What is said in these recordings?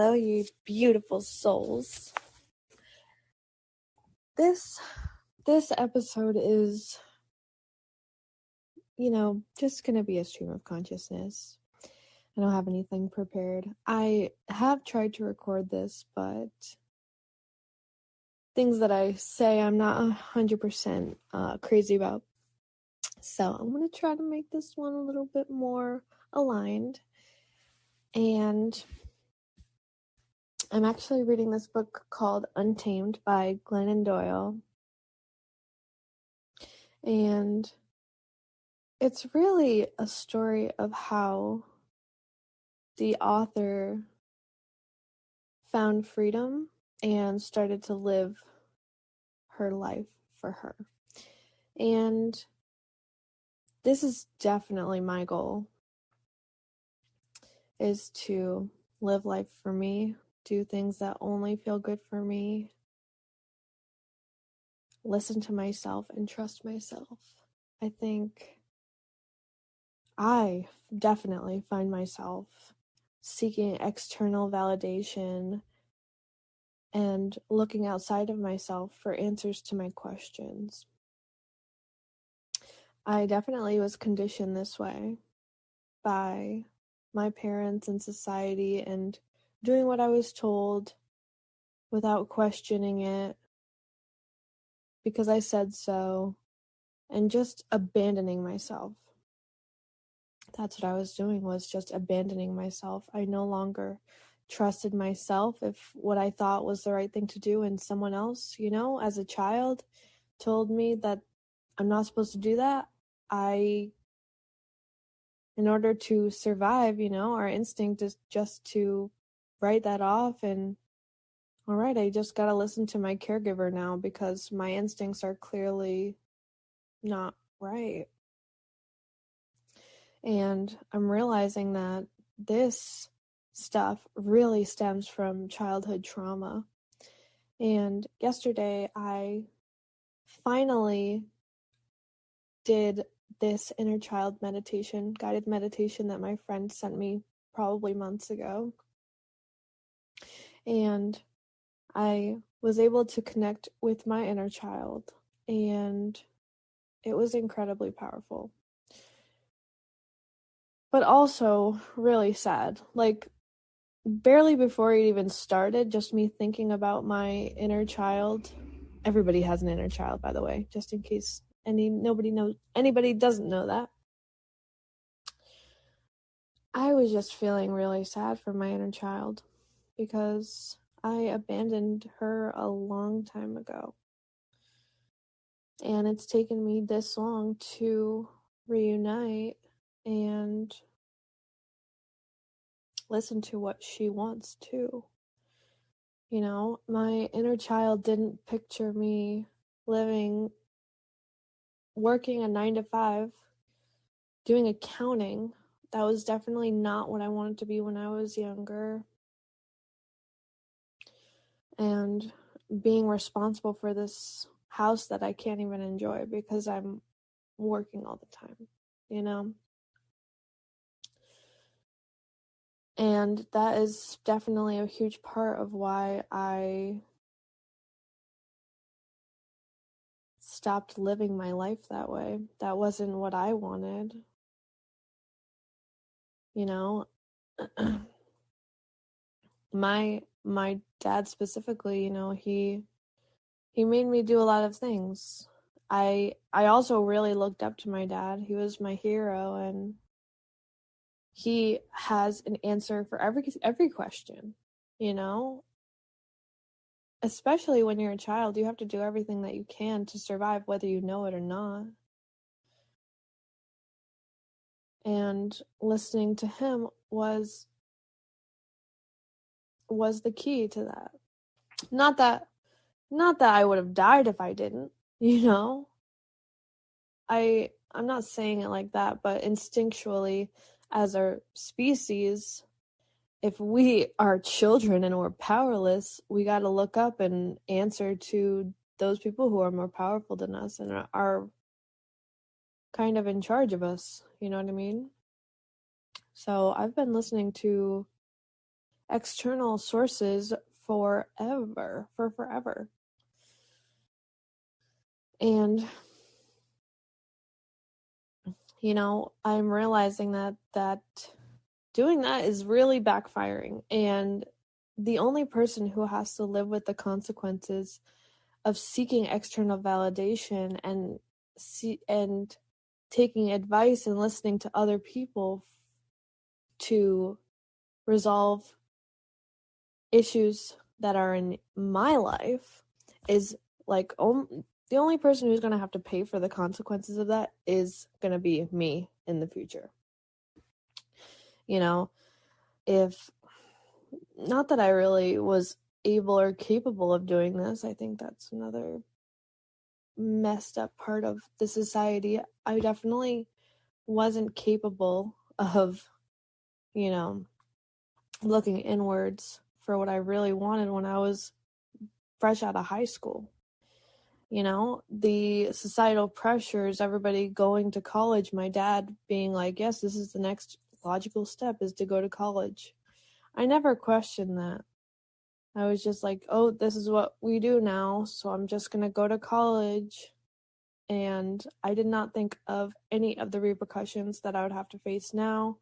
Hello, you beautiful souls. This episode is, just going to be a stream of consciousness. I don't have anything prepared. I have tried to record this, but things that I say I'm not 100% crazy about. So I'm going to try to make this one a little bit more aligned. And I'm actually reading this book called Untamed by Glennon Doyle. And it's really a story of how the author found freedom and started to live her life for her. And this is definitely my goal, is to live life for me, do things that only feel good for me, listen to myself and trust myself. I think I definitely find myself seeking external validation and looking outside of myself for answers to my questions. I definitely was conditioned this way by my parents and society, and doing what I was told without questioning it because I said so, and just abandoning myself. That's what I was doing, was just abandoning myself. I no longer trusted myself if what I thought was the right thing to do, and someone else, as a child, told me that I'm not supposed to do that. In order to survive, our instinct is just to write that off and, all right, I just gotta listen to my caregiver now because my instincts are clearly not right. And I'm realizing that this stuff really stems from childhood trauma. And yesterday I finally did this inner child meditation, guided meditation that my friend sent me probably months ago. And I was able to connect with my inner child, and it was incredibly powerful. But also really sad. Like, barely before it even started, just me thinking about my inner child. Everybody has an inner child, by the way, just in case anybody doesn't know that. I was just feeling really sad for my inner child because I abandoned her a long time ago. And it's taken me this long to reunite and listen to what she wants too. My inner child didn't picture me working a 9-to-5, doing accounting. That was definitely not what I wanted to be when I was younger. And being responsible for this house that I can't even enjoy because I'm working all the time, And that is definitely a huge part of why I stopped living my life that way. That wasn't what I wanted. My dad specifically, he made me do a lot of things. I also really looked up to my dad. He was my hero, and he has an answer for every question, Especially when you're a child, you have to do everything that you can to survive, whether you know it or not. And listening to him was the key to that. Not that I would have died if I didn't, I'm not saying it like that, but instinctually, as our species, if we are children and we're powerless, we got to look up and answer to those people who are more powerful than us and are kind of in charge of us, you know what I mean? So I've been listening to external sources for forever. And, I'm realizing that doing that is really backfiring. And the only person who has to live with the consequences of seeking external validation and taking advice and listening to other people to resolve issues that are in my life is like the only person who's going to have to pay for the consequences of that is going to be me in the future. If not that I really was able or capable of doing this, I think that's another messed up part of the society. I definitely wasn't capable of, looking inwards for what I really wanted when I was fresh out of high school. The societal pressures, everybody going to college, my dad being like, yes, this is the next logical step is to go to college. I never questioned that. I was just like, oh, this is what we do now, so I'm just going to go to college. And I did not think of any of the repercussions that I would have to face now.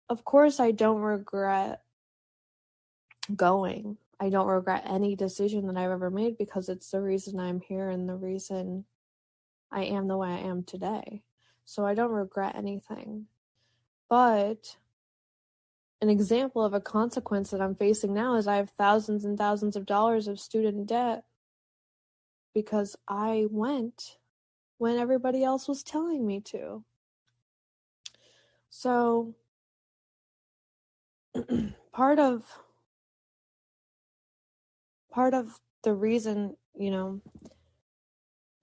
Of course, I don't regret going. I don't regret any decision that I've ever made because it's the reason I'm here and the reason I am the way I am today. So I don't regret anything. But an example of a consequence that I'm facing now is I have thousands and thousands of dollars of student debt because I went when everybody else was telling me to. So part of the reason,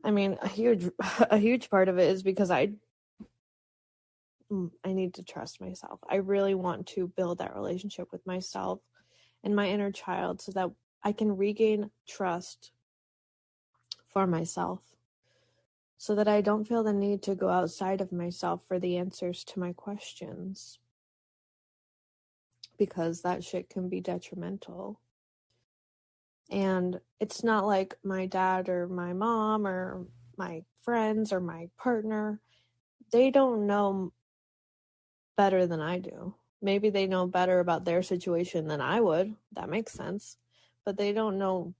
a huge part of it is because I need to trust myself. I really want to build that relationship with myself and my inner child so that I can regain trust for myself, so that I don't feel the need to go outside of myself for the answers to my questions, because that shit can be detrimental. And it's not like my dad or my mom or my friends or my partner, they don't know better than I do. Maybe they know better about their situation than I would. That makes sense. But they don't know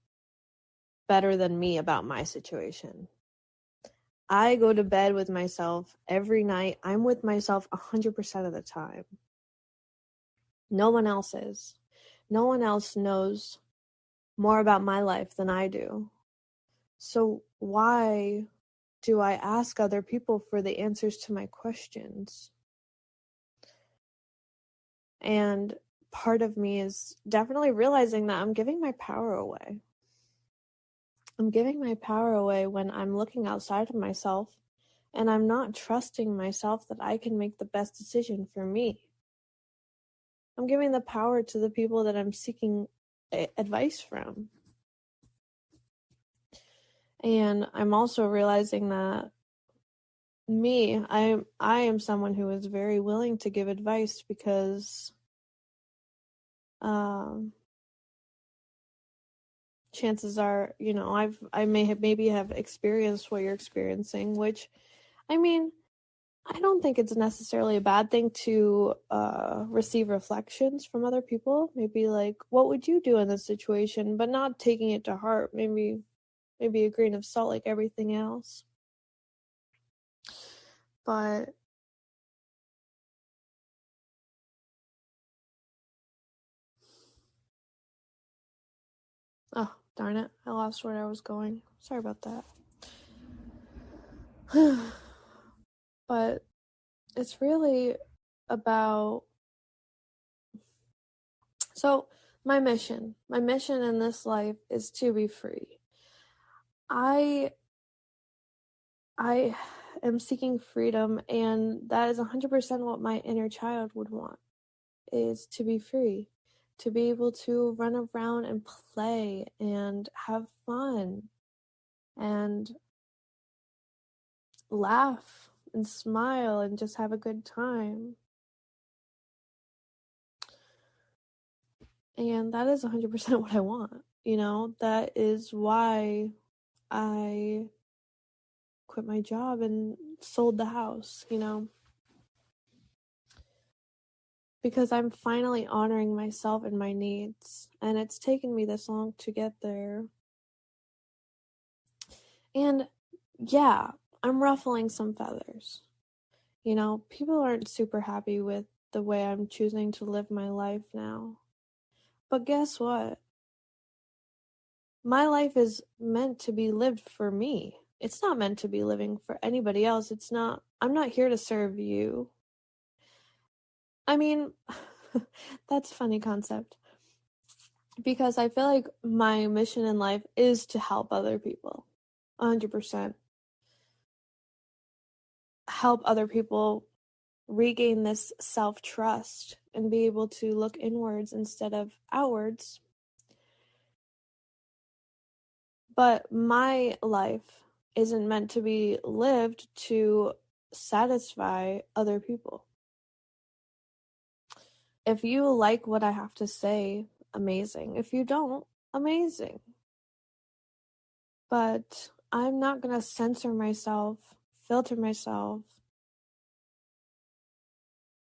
better than me about my situation. I go to bed with myself every night. I'm with myself 100% of the time. No one else is. No one else knows more about my life than I do. So why do I ask other people for the answers to my questions? And part of me is definitely realizing that I'm giving my power away. I'm giving my power away when I'm looking outside of myself and I'm not trusting myself that I can make the best decision for me. I'm giving the power to the people that I'm seeking advice from. And I'm also realizing that I am someone who is very willing to give advice because chances are, I maybe have experienced what you're experiencing, which, I don't think it's necessarily a bad thing to receive reflections from other people. Maybe like, what would you do in this situation? But not taking it to heart. Maybe a grain of salt like everything else. But oh, darn it. I lost where I was going. Sorry about that. But it's really about... So, my mission in this life is to be free. I am seeking freedom, and that is 100% what my inner child would want, is to be free, to be able to run around and play and have fun and laugh and smile and just have a good time. And that is 100% what I want. That is why I quit my job and sold the house, because I'm finally honoring myself and my needs. And it's taken me this long to get there. And yeah, I'm ruffling some feathers. People aren't super happy with the way I'm choosing to live my life now. But guess what? My life is meant to be lived for me. It's not meant to be living for anybody else. I'm not here to serve you. I mean, that's a funny concept. Because I feel like my mission in life is to help other people. 100%. Help other people regain this self-trust and be able to look inwards instead of outwards. But my life isn't meant to be lived to satisfy other people. If you like what I have to say, amazing. If you don't, amazing. But I'm not going to censor myself, filter myself,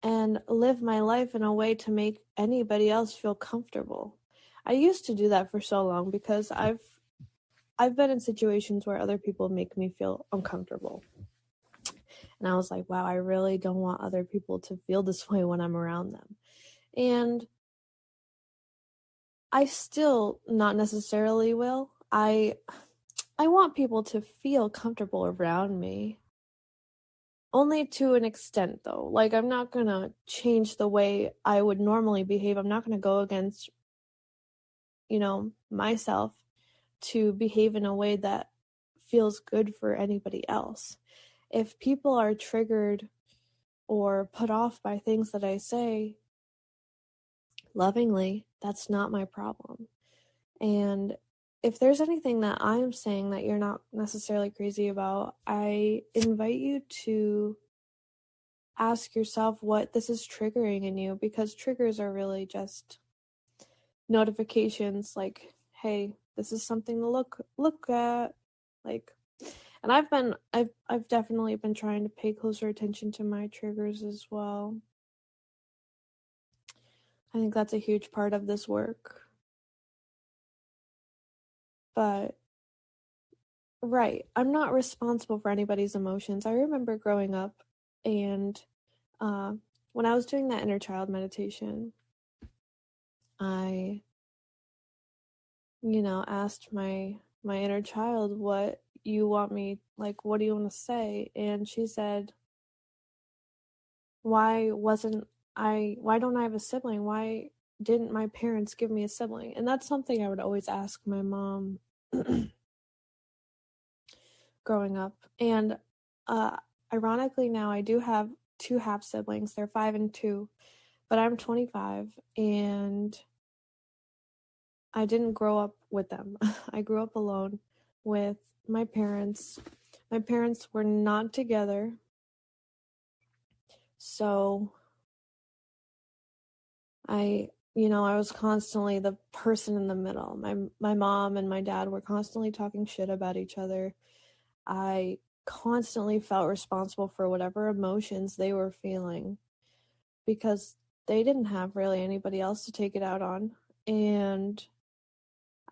and live my life in a way to make anybody else feel comfortable. I used to do that for so long because I've been in situations where other people make me feel uncomfortable. And I was like, wow, I really don't want other people to feel this way when I'm around them. And I still not necessarily will. I want people to feel comfortable around me. Only to an extent, though. Like, I'm not gonna change the way I would normally behave. I'm not gonna go against, myself to behave in a way that feels good for anybody else. If people are triggered or put off by things that I say lovingly, that's not my problem. And if there's anything that I'm saying that you're not necessarily crazy about, I invite you to ask yourself what this is triggering in you, because triggers are really just notifications like, hey, this is something to look at. Like, and I've definitely been trying to pay closer attention to my triggers as well. I think that's a huge part of this work. But right, I'm not responsible for anybody's emotions. I remember growing up and when I was doing that inner child meditation, I asked my inner child, what you want me, like, what do you want to say? And she said, why don't I have a sibling? Why didn't my parents give me a sibling? And that's something I would always ask my mom growing up. And ironically now I do have two half siblings. They're 5 and 2, but I'm 25 and I didn't grow up with them. I grew up alone with my parents. My parents were not together. So I was constantly the person in the middle. My mom and my dad were constantly talking shit about each other. I constantly felt responsible for whatever emotions they were feeling because they didn't have really anybody else to take it out on. And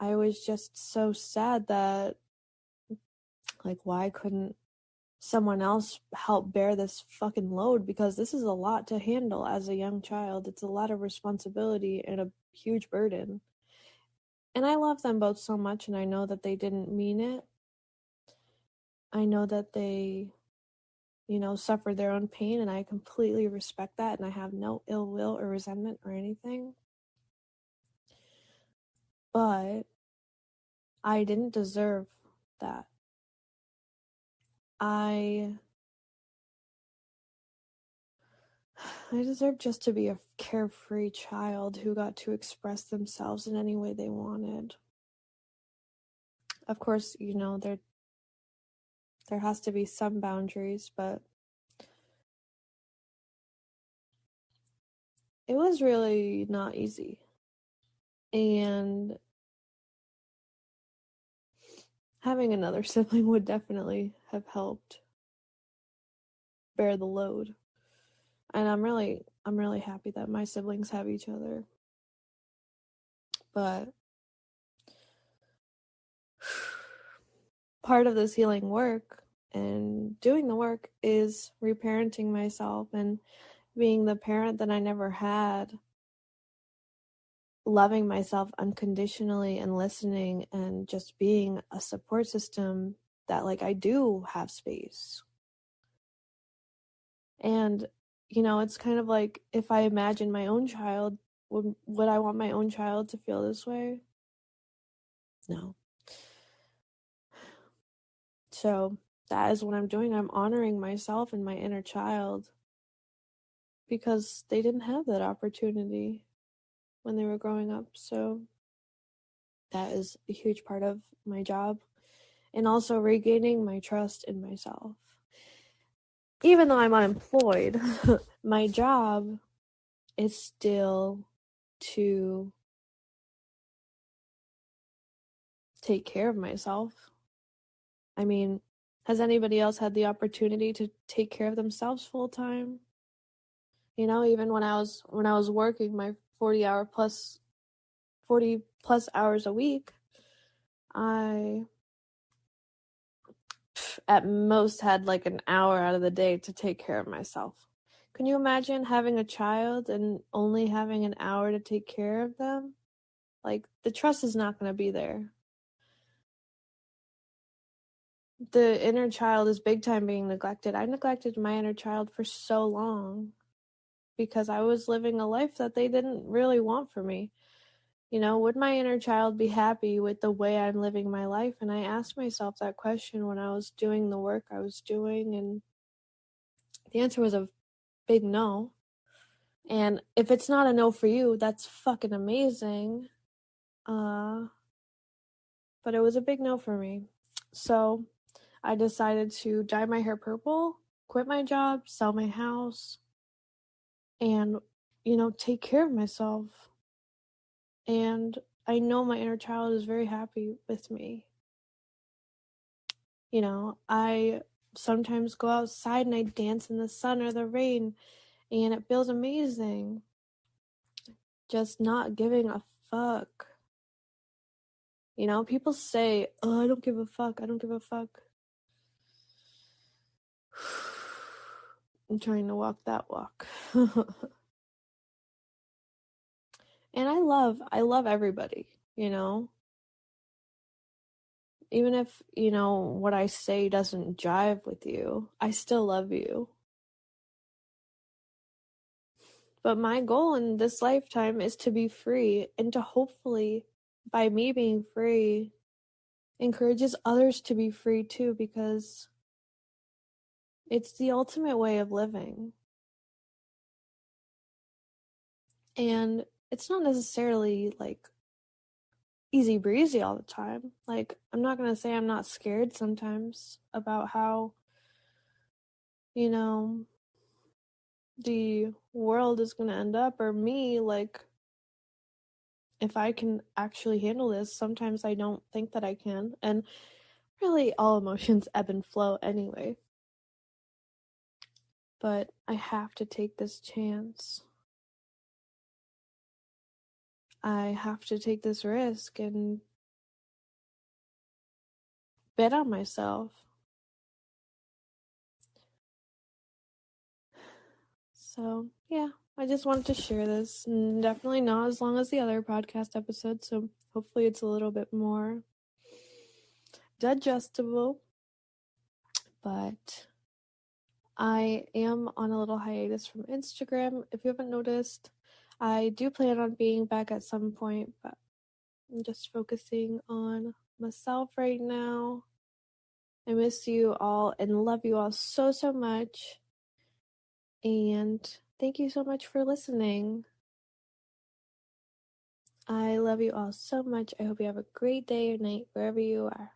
I was just so sad that, like, why couldn't someone else help bear this fucking load, because this is a lot to handle as a young child. It's a lot of responsibility and a huge burden. And I love them both so much, and I know that they didn't mean it. I know that they, suffered their own pain, and I completely respect that, and I have no ill will or resentment or anything. But I didn't deserve that. I deserve just to be a carefree child who got to express themselves in any way they wanted. Of course, there has to be some boundaries, but it was really not easy. And having another sibling would definitely have helped bear the load. And I'm really happy that my siblings have each other. But part of this healing work and doing the work is reparenting myself and being the parent that I never had, loving myself unconditionally and listening and just being a support system that, like, I do have space. And, you know, it's kind of like if I imagine my own child, would I want my own child to feel this way? No. So that is what I'm doing. I'm honoring myself and my inner child because they didn't have that opportunity when they were growing up. So that is a huge part of my job. And also regaining my trust in myself. Even though I'm unemployed, my job is still to take care of myself. I mean, has anybody else had the opportunity to take care of themselves full time? You know, even when I was working my 40 plus hours a week, I at most had like an hour out of the day to take care of myself. Can you imagine having a child and only having an hour to take care of them? Like, the trust is not going to be there. The inner child is big time being neglected. I neglected my inner child for so long because I was living a life that they didn't really want for me. You know, would my inner child be happy with the way I'm living my life? And I asked myself that question when I was doing the work I was doing, and the answer was a big no. And if it's not a no for you, that's fucking amazing. But it was a big no for me. So I decided to dye my hair purple, quit my job, sell my house, and, you know, take care of myself. And I know my inner child is very happy with me. You know, I sometimes go outside and I dance in the sun or the rain, and it feels amazing. Just not giving a fuck. You know, people say, oh, I don't give a fuck. I don't give a fuck. I'm trying to walk that walk. And I love everybody, you know? Even if, you know, what I say doesn't jive with you, I still love you. But my goal in this lifetime is to be free, and to hopefully, by me being free, encourages others to be free too, because it's the ultimate way of living. And it's not necessarily like easy breezy all the time. Like, I'm not gonna say I'm not scared sometimes about how, you know, the world is gonna end up, or me, like, if I can actually handle this. Sometimes I don't think that I can, and really all emotions ebb and flow anyway. But I have to take this chance. I have to take this risk and bet on myself. So, yeah, I just wanted to share this. Definitely not as long as the other podcast episodes, so hopefully it's a little bit more digestible. But I am on a little hiatus from Instagram. If you haven't noticed, I do plan on being back at some point, but I'm just focusing on myself right now. I miss you all and love you all so, so much. And thank you so much for listening. I love you all so much. I hope you have a great day or night wherever you are.